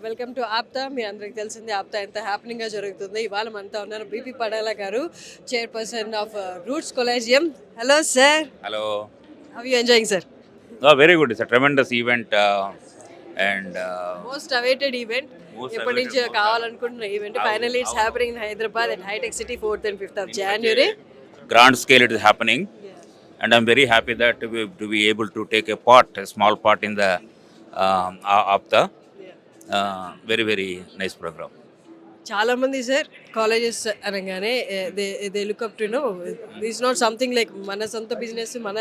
Welcome to APTA. మీ అందరికి తెలిసింది ఆప్తా ఎంత హ్యాపెనింగ్గా జరుగుతుంది. ఇవాళ మనతో ఉన్నారు బీపీ పడాల గారు, chairperson of Roots collegium. Hello sir. Hello. How you enjoying sir? Oh, very good. It's a tremendous event and most awaited event, ఎప్పటి నుంచి కావాలనుకుంటున్న event. Finally it's happening in Hyderabad at hitech city 4th and 5th of January. grand scale it is happening, and I'm very happy that to be able to take a small part in the APTA. Very very nice program. చాలా మంది sir colleges అనగానే they look up to know this not something like మన సొంత business, మన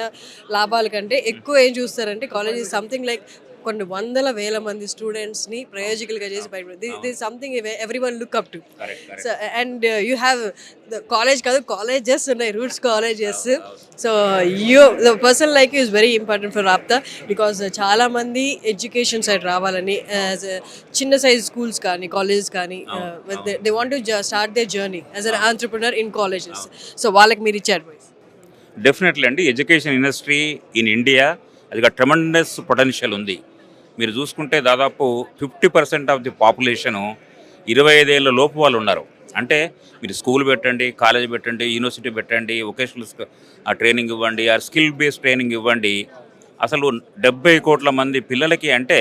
లాభాల కంటే ఎక్కువ ఏం చూస్తారంటే కాలేజ్ ఇస్ సంథింగ్ లైక్ కొన్ని వందల వేల మంది స్టూడెంట్స్ని ప్రయోజకులుగా చేసి బయట this something everyone look up to. So and you have the college కాదు, కాలేజెస్ ఉన్నాయి, Roots colleges. So you the person like is very important for ఆప్తా బికాస్ చాలామంది ఎడ్యుకేషన్ సైడ్ రావాలని చిన్న సైజ్ స్కూల్స్ కానీ కాలేజెస్ కానీ they want to start they journey as an entrepreneur in colleges. So వాళ్ళకి మీరు ఇచ్చే అడ్వైస్? డెఫినెట్లీ అండి, ఎడ్యుకేషన్ ఇండస్ట్రీ ఇన్ ఇండియా అది ట్రెమెండస్ పొటెన్షియల్ ఉంది. మీరు చూసుకుంటే దాదాపు 50% ఆఫ్ ది పాపులేషను 25 ఏళ్ళ లోపు వాళ్ళు ఉన్నారు. అంటే మీరు స్కూల్ పెట్టండి, కాలేజ్ పెట్టండి, యూనివర్సిటీ పెట్టండి, వొకేషనల్ ట్రైనింగ్ ఇవ్వండి, ఆ స్కిల్ బేస్డ్ ట్రైనింగ్ ఇవ్వండి. అసలు 70 కోట్ల మంది పిల్లలకి, అంటే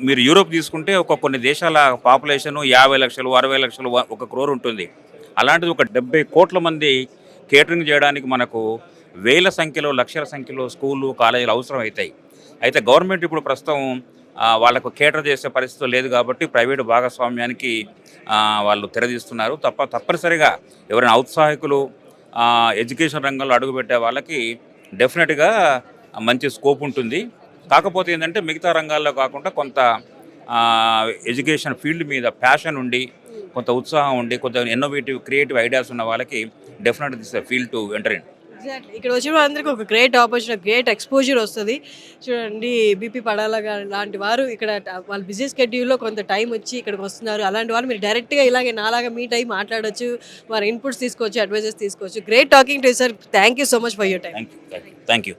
మీరు యూరోప్ తీసుకుంటే కొన్ని దేశాల పాపులేషను 50 లక్షలు 60 లక్షలు 1 crore ఉంటుంది. అలాంటిది 70 కోట్ల మంది కేటరింగ్ చేయడానికి మనకు వేల సంఖ్యలో లక్షల సంఖ్యలో స్కూళ్ళు కాలేజీలు అవసరం అవుతాయి. అయితే గవర్నమెంట్ ఇప్పుడు ప్రస్తుతం వాళ్ళకు కేటర్ చేసే పరిస్థితి లేదు కాబట్టి ప్రైవేటు భాగస్వామ్యానికి వాళ్ళు తెరదీస్తున్నారు. తప్పనిసరిగా ఎవరైనా ఔత్సాహికులు ఎడ్యుకేషన్ రంగంలో అడుగుపెట్టే వాళ్ళకి డెఫినెట్గా మంచి స్కోప్ ఉంటుంది. కాకపోతే ఏంటంటే మిగతా రంగాల్లో కాకుండా కొంత ఎడ్యుకేషన్ ఫీల్డ్ మీద ప్యాషన్ ఉండి, కొంత ఉత్సాహం ఉండి, కొంత ఇన్నోవేటివ్ క్రియేటివ్ ఐడియాస్ ఉన్న వాళ్ళకి డెఫినెట్గా this field to enter in. Exactly, ఇక్కడ వచ్చిన వాళ్ళందరికీ ఒక గ్రేట్ ఆపర్చునిటీ, గ్రేట్ ఎక్స్పోజర్ వస్తుంది. చూడండి, బీపీ పడాల లాంటి వారు ఇక్కడ వాళ్ళ బిజీ స్కెడ్యూల్లో కొంత టైం వచ్చి ఇక్కడికి వస్తున్నారు. అలాంటి వాళ్ళు మీరు డైరెక్ట్గా ఇలాగే నాలాగా మీట్ అయ్యి మాట్లాడొచ్చు, వారి ఇన్పుట్స్ తీసుకోవచ్చు, అడ్వైజెస్ తీసుకోవచ్చు. Great talking to sir. Thank you so much for your time. Thank you.